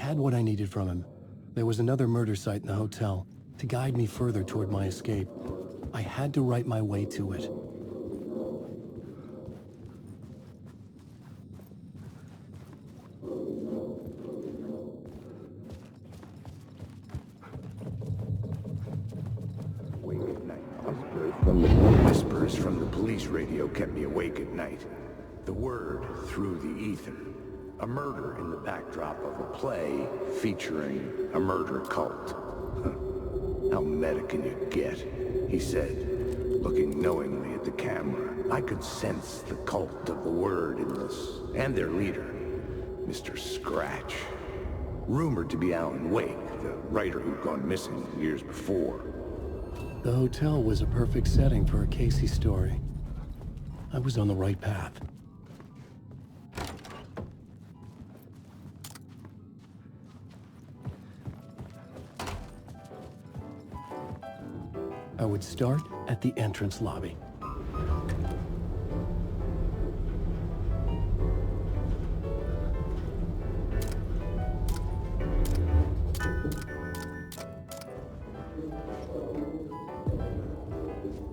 had what I needed from him. There was another murder site in the hotel to guide me further toward my escape. I had to write my way to it. Whispers from the police radio kept me awake at night. The word through the ether. A murder in the backdrop of a play featuring a murder cult. How meta can you get? He said, looking knowingly at the camera. I could sense the cult of the word in this, and their leader, Mr. Scratch. Rumored to be Alan Wake, the writer who'd gone missing years before. The hotel was a perfect setting for a Casey story. I was on the right path. I would start at the entrance lobby.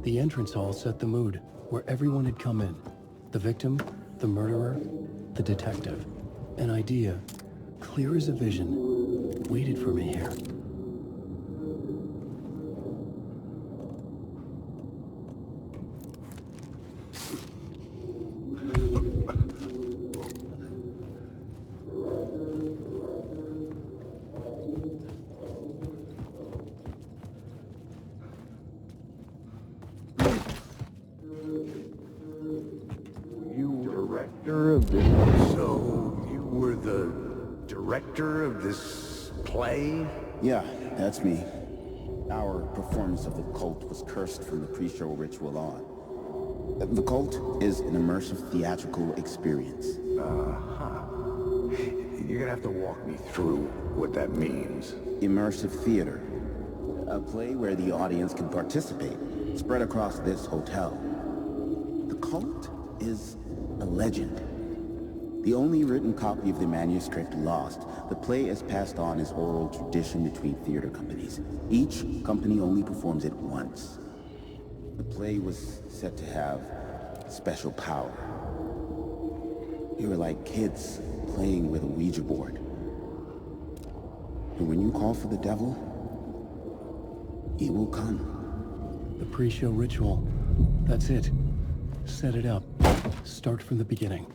The entrance hall set the mood, where everyone had come in. The victim, the murderer, the detective. An idea, clear as a vision, waited for me here. So, you were the director of this play? Yeah, that's me. Our performance of the cult was cursed from the pre-show ritual on. The cult is an immersive theatrical experience. You're gonna have to walk me through what that means. Immersive theater. A play where the audience can participate, spread across this hotel. The cult is a legend. The only written copy of the manuscript lost, the play is passed on as oral tradition between theater companies. Each company only performs it once. The play was said to have special power. We were like kids playing with a Ouija board. And when you call for the devil, he will come. The pre-show ritual. That's it. Set it up. Start from the beginning.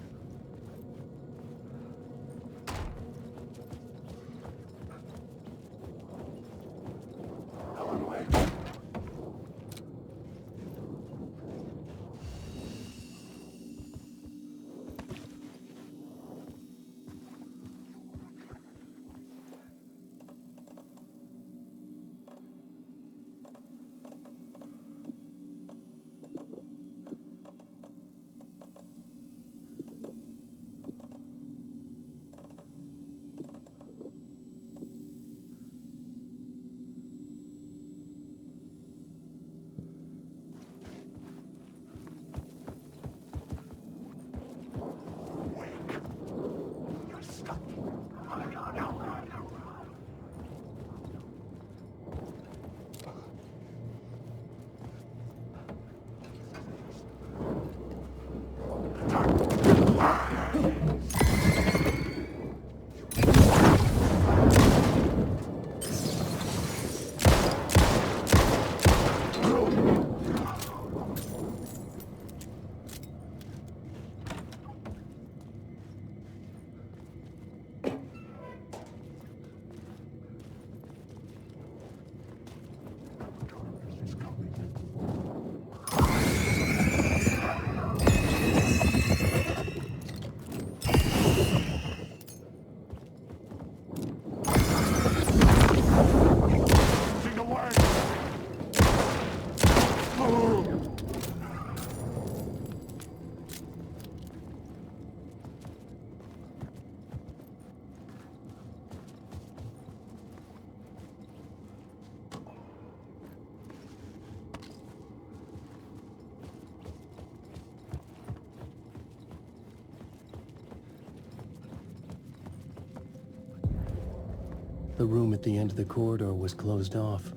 The room at the end of the corridor was closed off.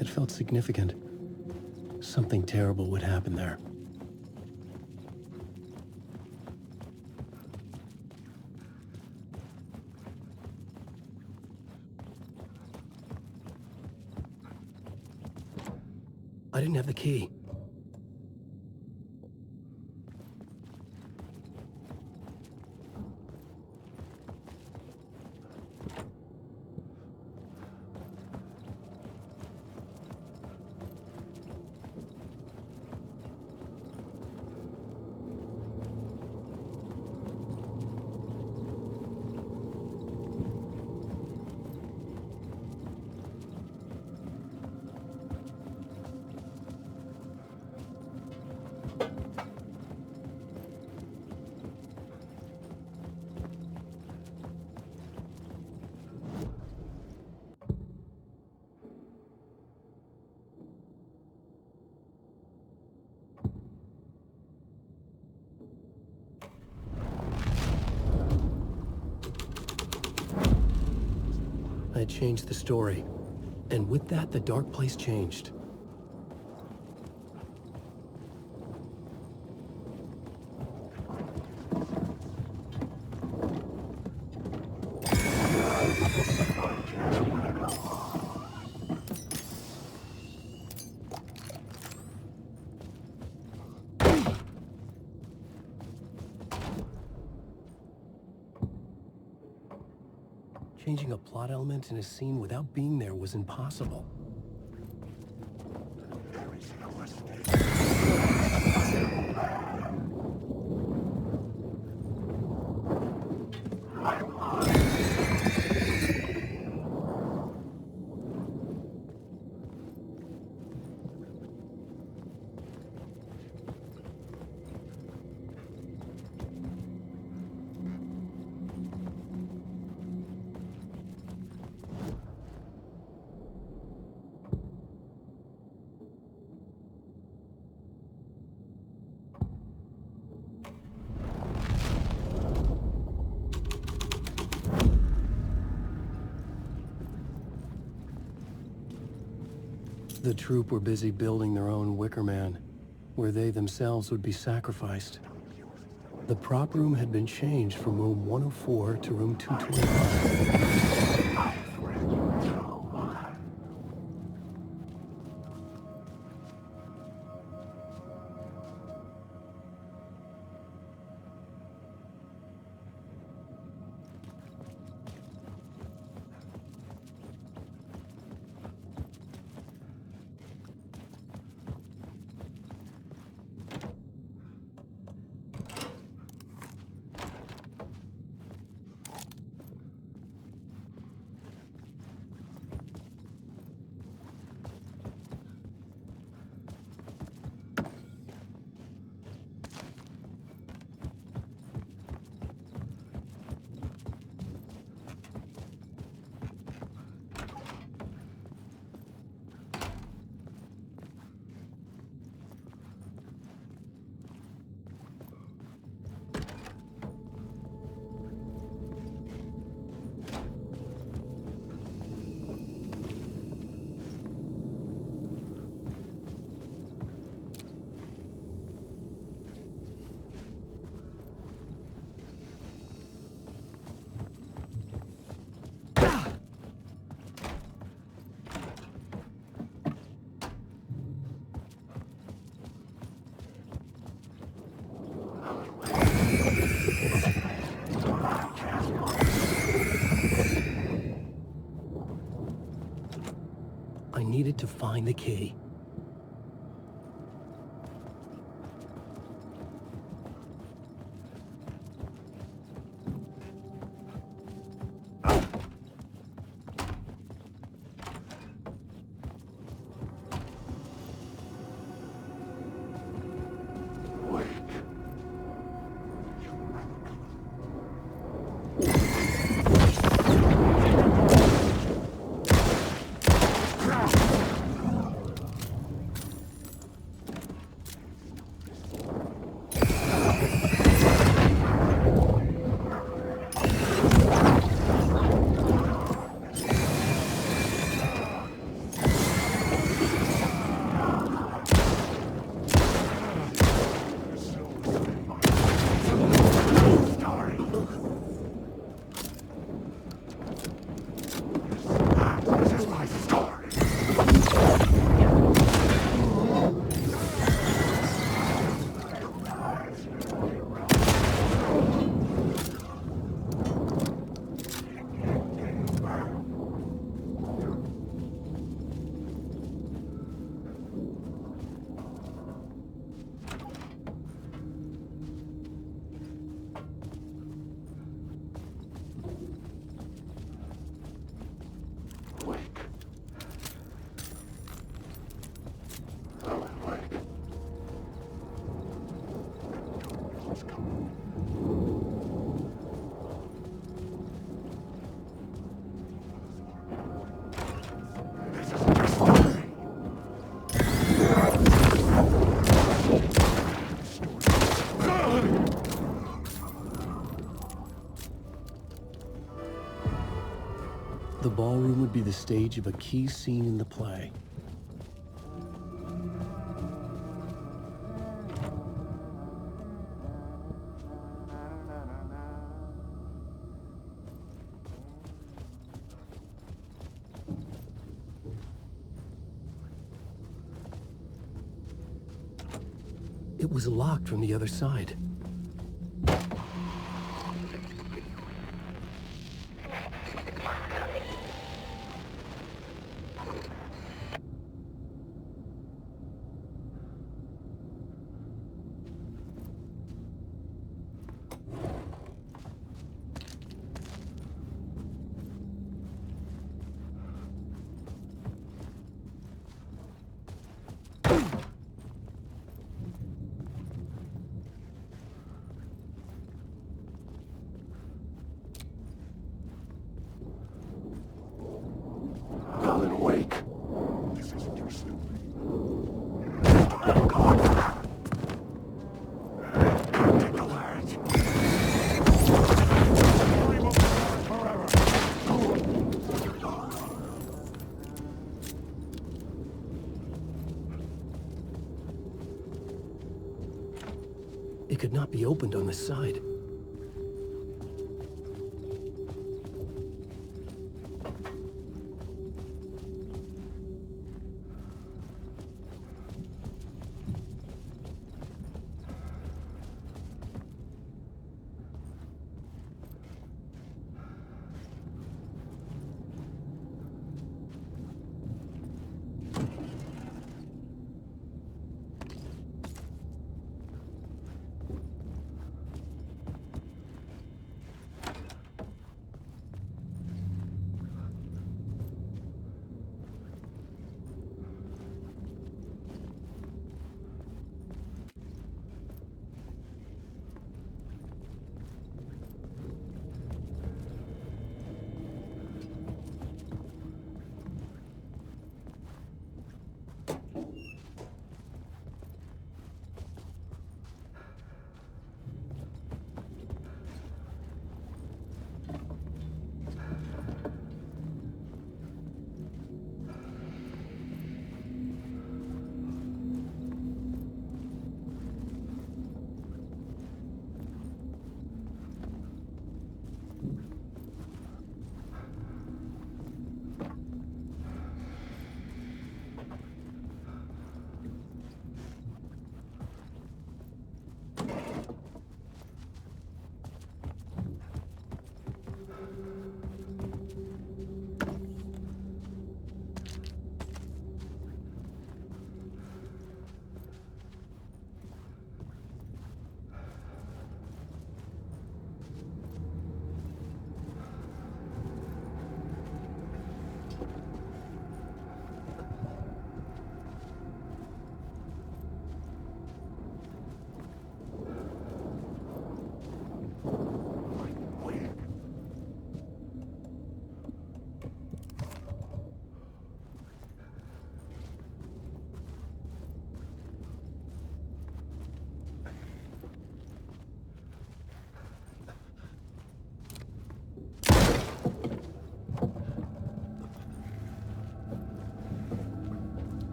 It felt significant. Something terrible would happen there. I didn't have the key. I had changed the story. And with that, the dark place changed. Changing a plot element in a scene without being there was impossible. The troop were busy building their own Wicker Man, where they themselves would be sacrificed. The prop room had been changed from room 104 to room 225. I needed to find the key. The ballroom would be the stage of a key scene in the play. It was locked from the other side. Alan, awake. Take the latch. It could not be opened on this side.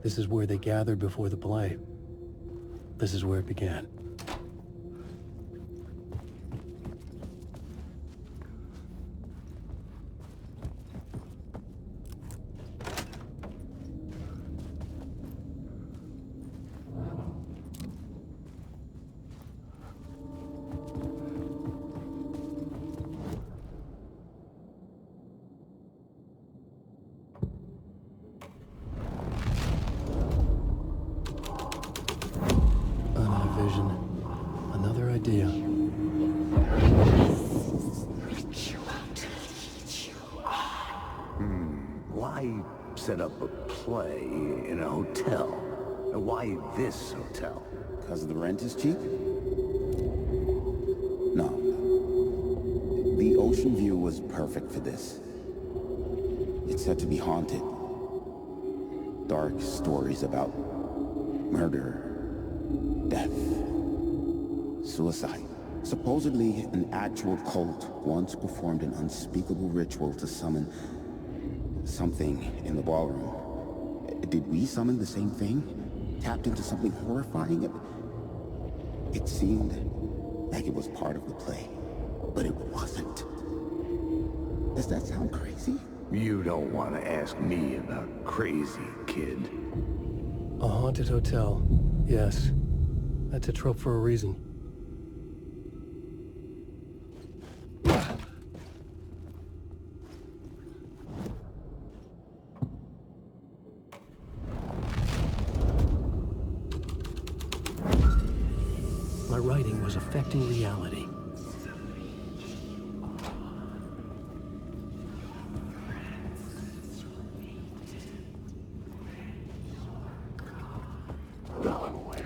This is where they gathered before the play. This is where it began. Another vision. Another idea. Why set up a play in a hotel? Why this hotel? Because the rent is cheap? No. The ocean view was perfect for this. It's said to be haunted. Dark stories about murder, death, suicide. Supposedly, an actual cult once performed an unspeakable ritual to summon something in the ballroom. Did we summon the same thing? Tapped into something horrifying? It seemed like it was part of the play, but it wasn't. Does that sound crazy? You don't want to ask me about crazy, kid. A haunted hotel. Yes. That's a trope for a reason. My writing was affecting reality. Alan Wake.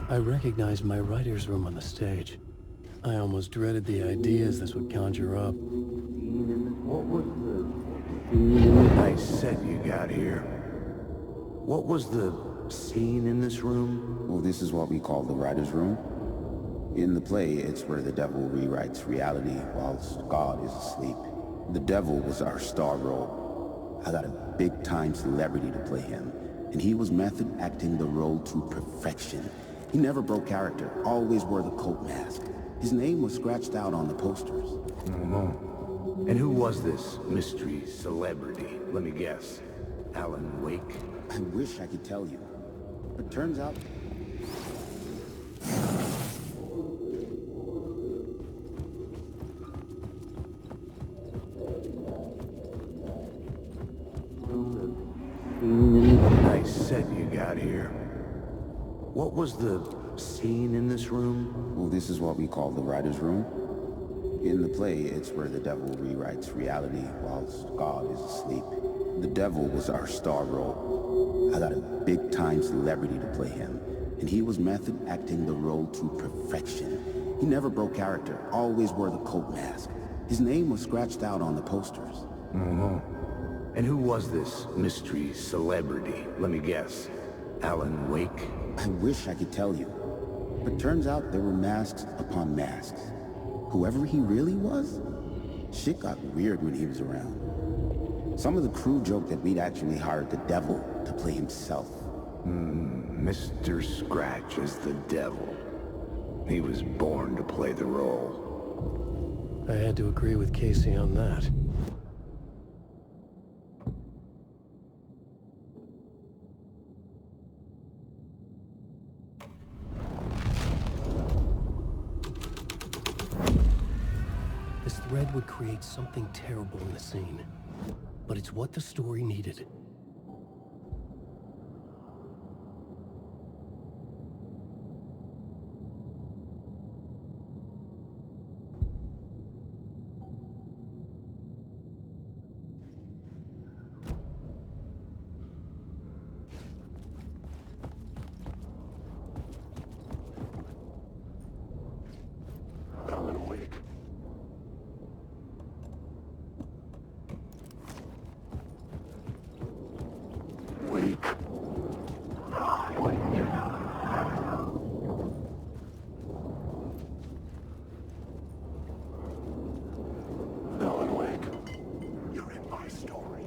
I recognized my writer's room on the stage. I almost dreaded the ideas this would conjure up. What was the nice set you got here? What was the scene in this room? Well, this is what we call the writer's room. In the play, it's where the devil rewrites reality whilst God is asleep. The devil was our star role. I got a big-time celebrity to play him, and he was method acting the role to perfection. He never broke character, always wore the coat mask. His name was scratched out on the posters. And who was this mystery celebrity? Let me guess. Alan Wake? I wish I could tell you, but turns out... Nice set you got here. What was the scene in this room? Well, this is what we call the writer's room. In the play, it's where the devil rewrites reality whilst God is asleep. The devil was our star role. I got a big-time celebrity to play him, and he was method acting the role to perfection. He never broke character, always wore the coat mask. His name was scratched out on the posters. And who was this mystery celebrity? Let me guess. Alan Wake? I wish I could tell you, but turns out there were masks upon masks. Whoever he really was, shit got weird when he was around. Some of the crew joked that we'd actually hired the devil to play himself. Mr. Scratch is the devil. He was born to play the role. I had to agree with Casey on that. This thread would create something terrible in the scene, but it's what the story needed. Alan Wake. Wake. Alan Wake. You're in my story.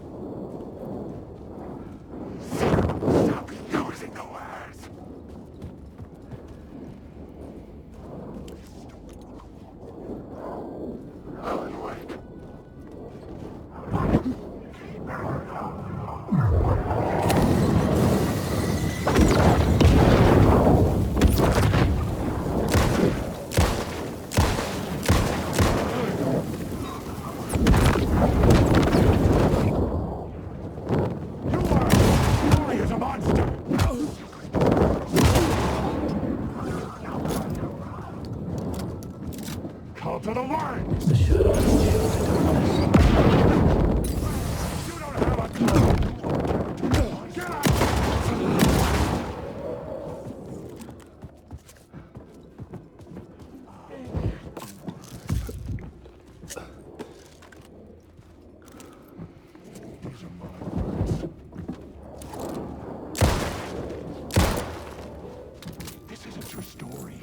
Stop using the words. Alan Wake. He is a monster! Call to the line! The shadow conceals the darkness. You don't have a clue! Get out! These are my words. This isn't your story.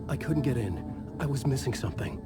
I couldn't get in. I was missing something.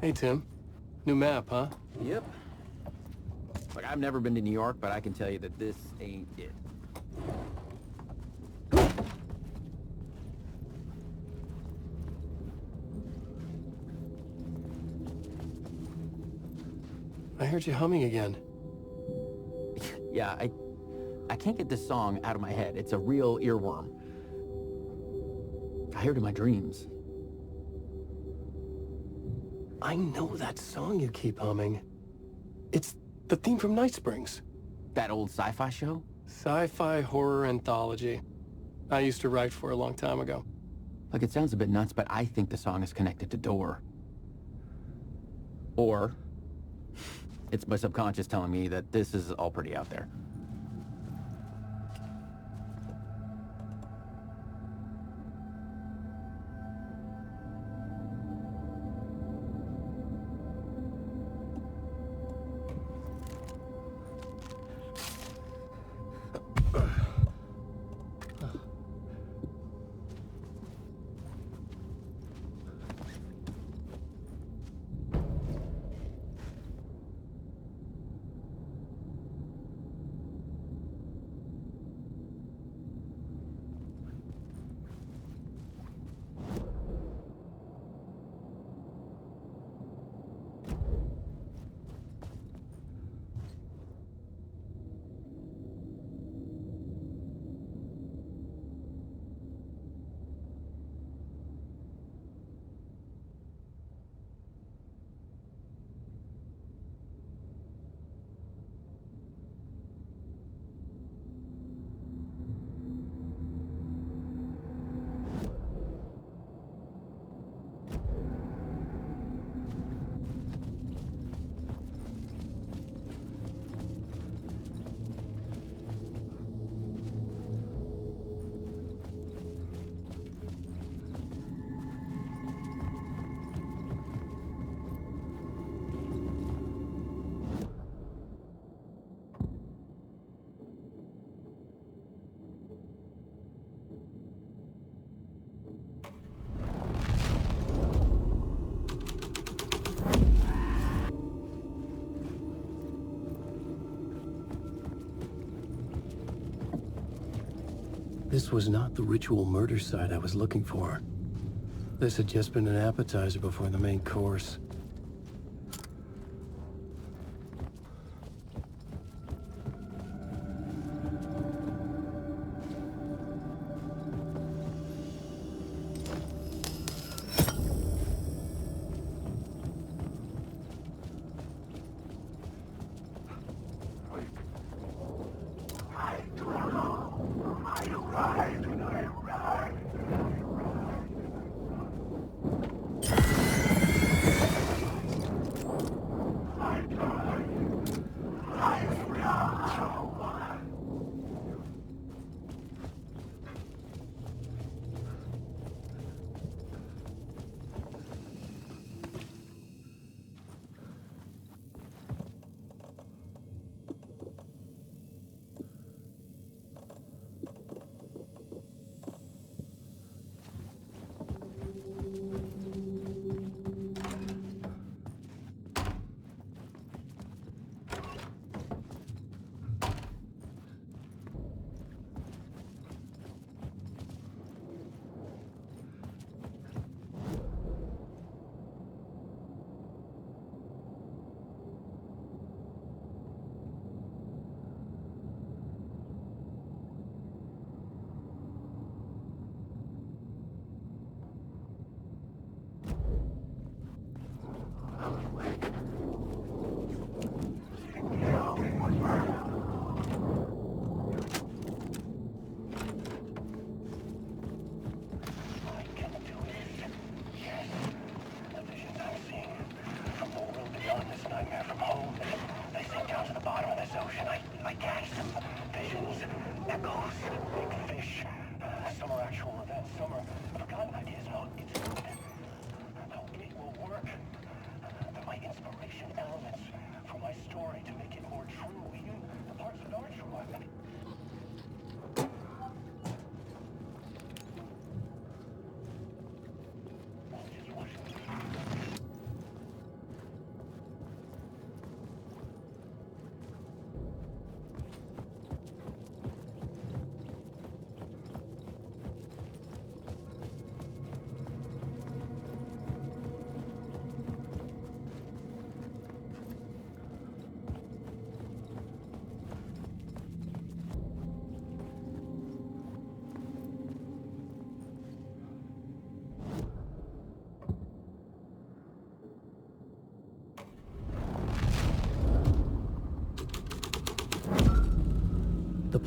Hey, Tim. New map, huh? Yep. Like, I've never been to New York, but I can tell you that this ain't it. I heard you humming again. Yeah, I can't get this song out of my head. It's a real earworm. I hear it in my dreams. I know that song you keep humming. It's the theme from Night Springs. That old sci-fi show? Sci-fi horror anthology. I used to write for a long time ago. Like, it sounds a bit nuts, but I think the song is connected to Door. Or it's my subconscious telling me that this is all pretty out there. This was not the ritual murder site I was looking for. This had just been an appetizer before the main course.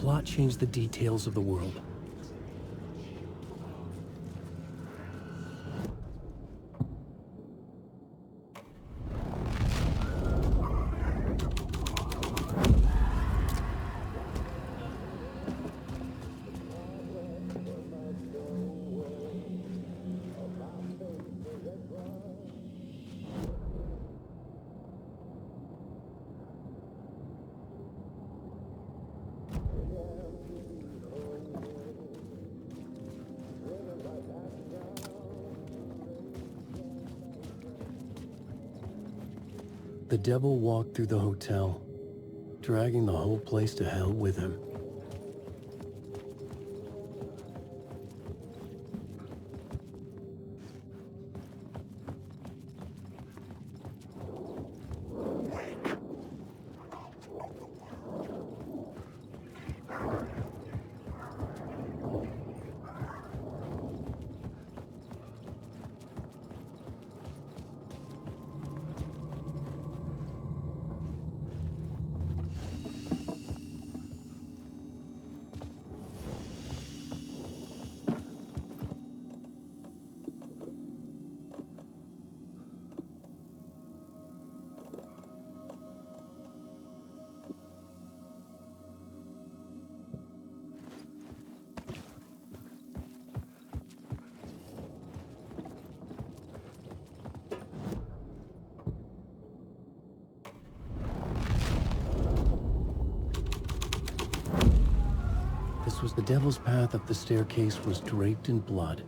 plot changed the details of the world. The devil walked through the hotel, dragging the whole place to hell with him. This was the devil's path up the staircase was draped in blood.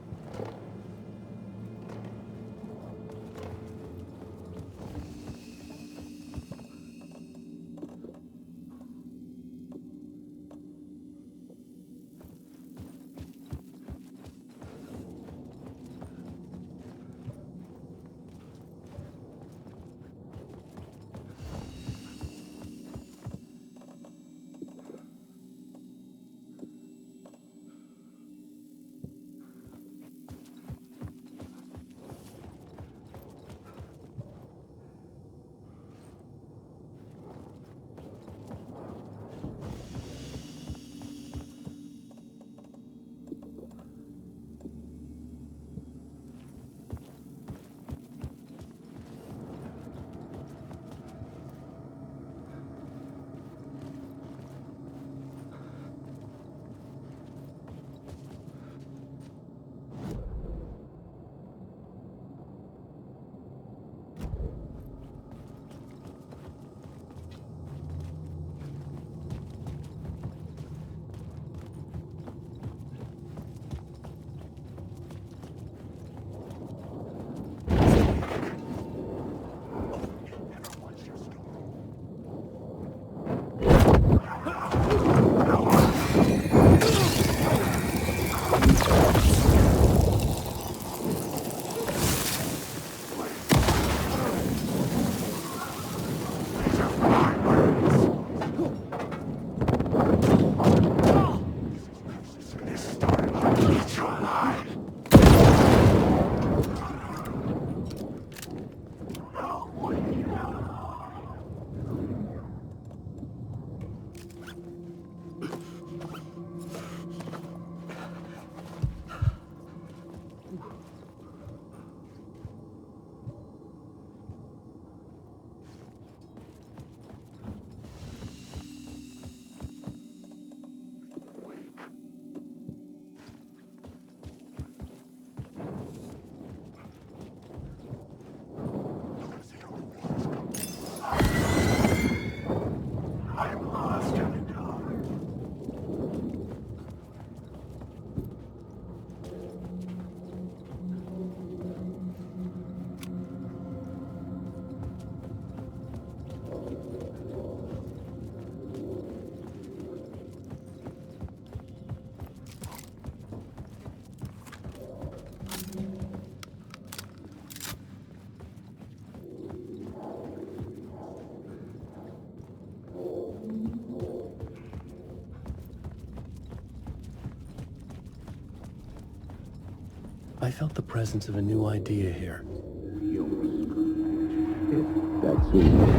I felt the presence of a new idea here.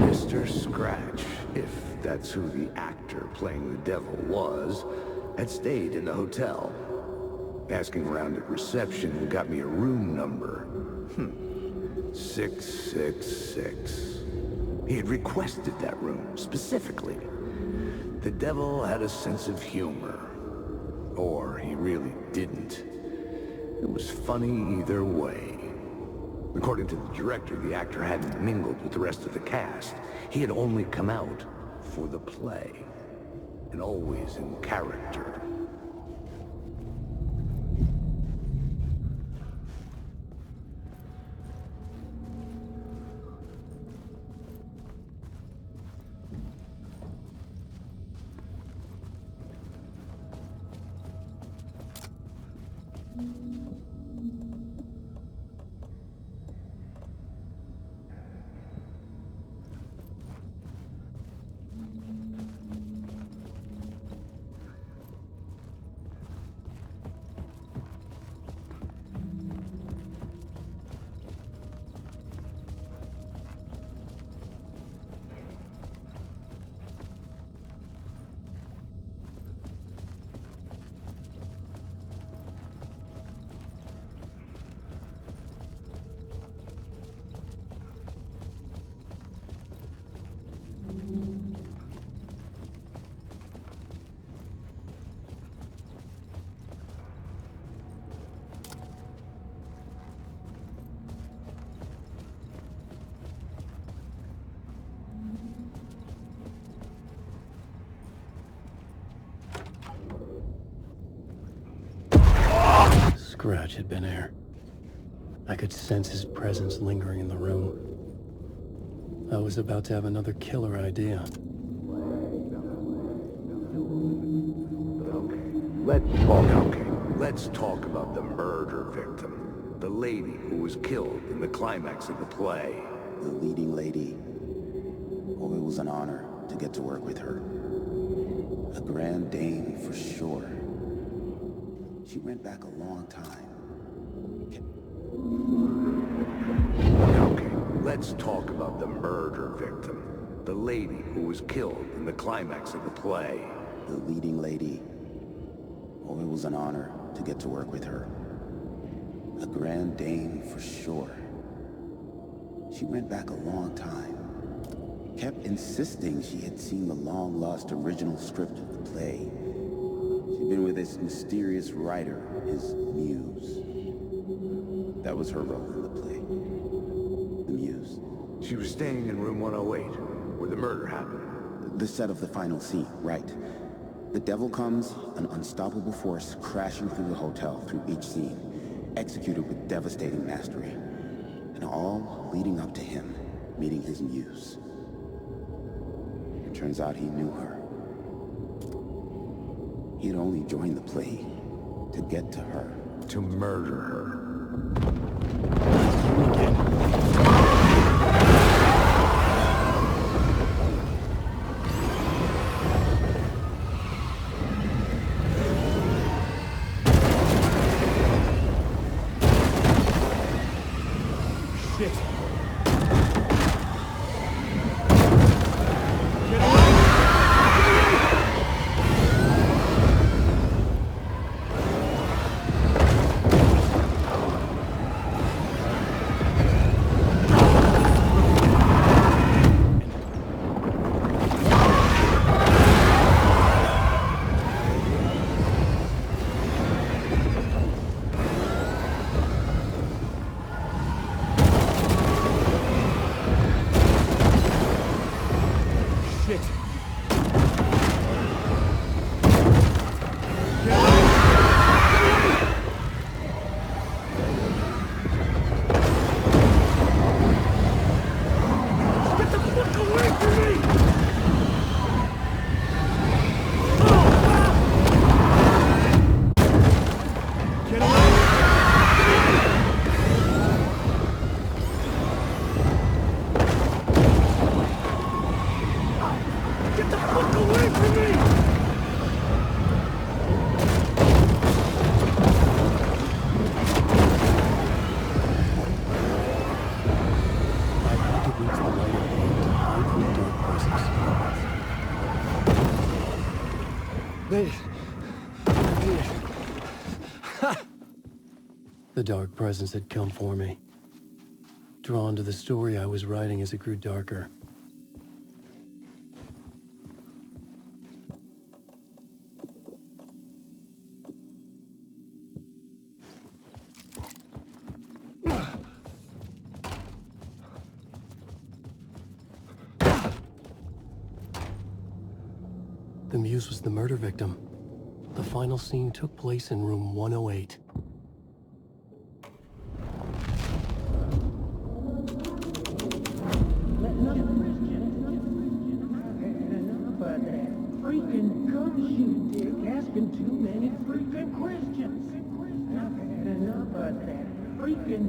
Mr. Scratch. if that's who the actor playing the devil was, had stayed in the hotel. Asking around at reception got me a room number. 666. He had requested that room, specifically. The devil had a sense of humor. Or he really didn't. It was funny either way. According to the director, the actor hadn't mingled with the rest of the cast. He had only come out for the play. And always in character. Scratch had been there. I could sense his presence lingering in the room. I was about to have another killer idea. Let's talk about the murder victim. The lady who was killed in the climax of the play. The leading lady. Oh, it was an honor to get to work with her. A grand dame for sure. She went back a long time. Okay, let's talk about the murder victim. The lady who was killed in the climax of the play. The leading lady. Oh, it was an honor to get to work with her. A grand dame for sure. She went back a long time. Kept insisting she had seen the long-lost original script of the play. She'd been with this mysterious writer, his muse. That was her role in the play. The muse. She was staying in room 108, where the murder happened. The set of the final scene, right. The devil comes, an unstoppable force crashing through the hotel through each scene, executed with devastating mastery. And all leading up to him meeting his muse. It turns out he knew her. He had only joined the play to get to her. To murder her. Shit. Made it. Made it. The dark presence had come for me. Drawn to the story I was writing as it grew darker. The Muse was the murder victim. The final scene took place in room 108. Freaking gum shoe dick asking too many freaking questions. I've had enough of that freaking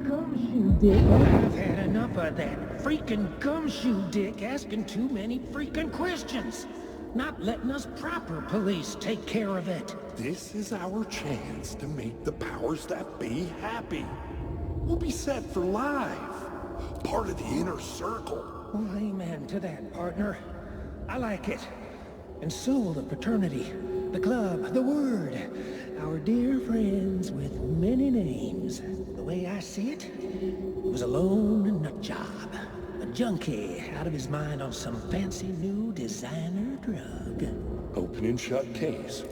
gumshoe dick. I've had enough of that freaking gumshoe dick asking too many freaking questions. Not letting us proper police take care of it. This is our chance to make the powers that be happy. We'll be set for life. Part of the inner circle. Well, amen to that, partner. I like it. And so the fraternity, the club, the word, our dear friends with many names. The way I see it, it was a lone nut job. A junkie out of his mind on some fancy new designer drug. Open and shut case.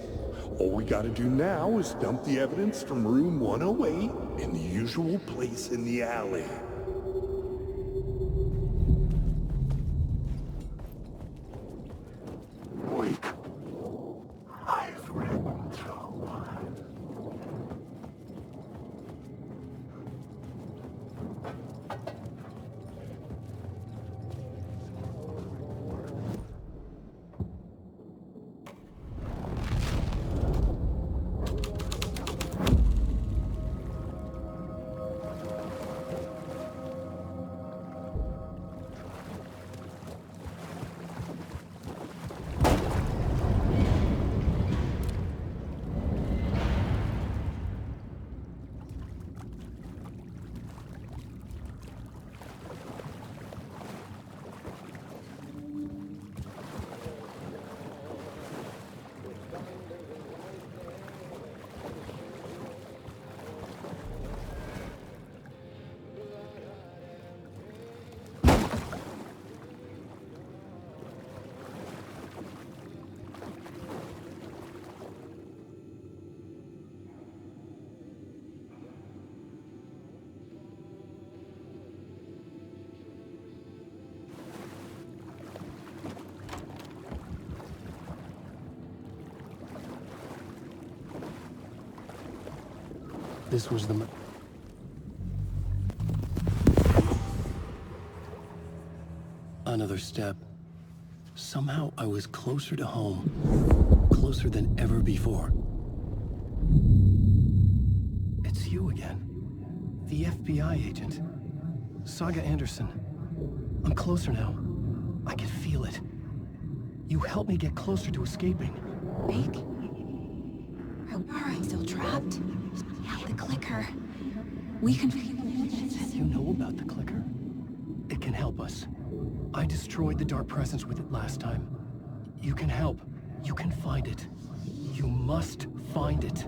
All we gotta do now is dump the evidence from room 108 in the usual place in the alley. Wait. I've written so much. This was the... Another step. Somehow I was closer to home. Closer than ever before. It's you again. The FBI agent. Saga Anderson. I'm closer now. I can feel it. You helped me get closer to escaping. Rick? Are I still trapped? The clicker. We can... You know about the clicker? It can help us. I destroyed the dark presence with it last time. You can help. You can find it. You must find it.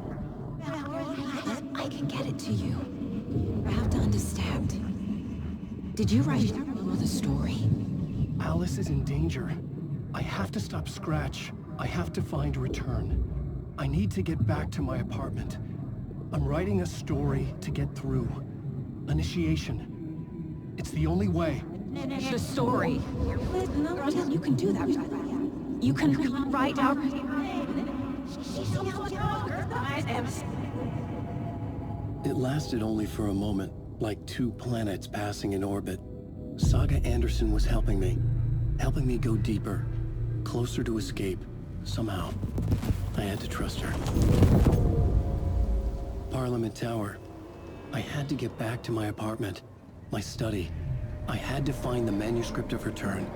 I can get it to you. I have to understand. Did you write the story? Alice is in danger. I have to stop Scratch. I have to find Return. I need to get back to my apartment. I'm writing a story to get through. Initiation. It's the only way. The story. You can do that. You can write out... It lasted only for a moment, like two planets passing in orbit. Saga Anderson was helping me go deeper, closer to escape, somehow. I had to trust her. Parliament Tower. I had to get back to my apartment, my study. I had to find the manuscript of Return.